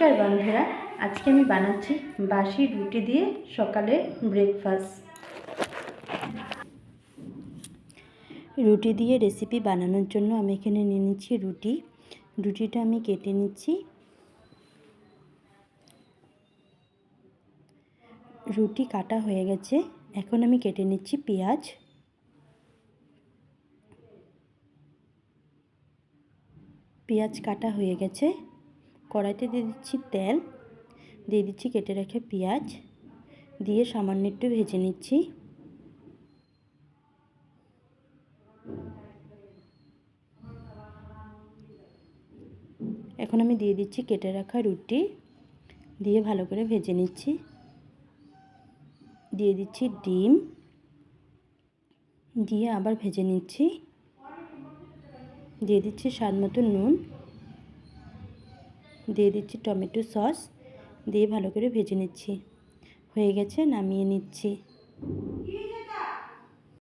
নমস্কার বন্ধুরা, আজকে আমি বানাচ্ছি বাসি রুটি দিয়ে সকালের ব্রেকফাস্ট। রুটি দিয়ে রেসিপি বানানোর জন্য আমি এখানে নিয়ে নিচ্ছি রুটিটা আমি কেটে নিচ্ছি। রুটি কাটা হয়ে গেছে, এখন আমি কেটে নিচ্ছি পেঁয়াজ কাটা হয়ে গেছে। কড়াইতে দিয়ে দিচ্ছি তেল, দিয়ে দিচ্ছি কেটে রাখা পেঁয়াজ, দিয়ে সামান্য একটু ভেজে নিচ্ছি। এখন আমি দিয়ে দিচ্ছি কেটে রাখা রুটি, দিয়ে ভালো করে ভেজে নিচ্ছি। দিয়ে দিচ্ছি ডিম, দিয়ে আবার ভেজে নিচ্ছি। দিয়ে দিচ্ছি স্বাদ মতো নুন, দিয়ে দিচ্ছি টমেটো সস, দিয়ে ভালো করে ভেজে নিচ্ছি। হয়ে গেছে, নামিয়ে নিচ্ছি।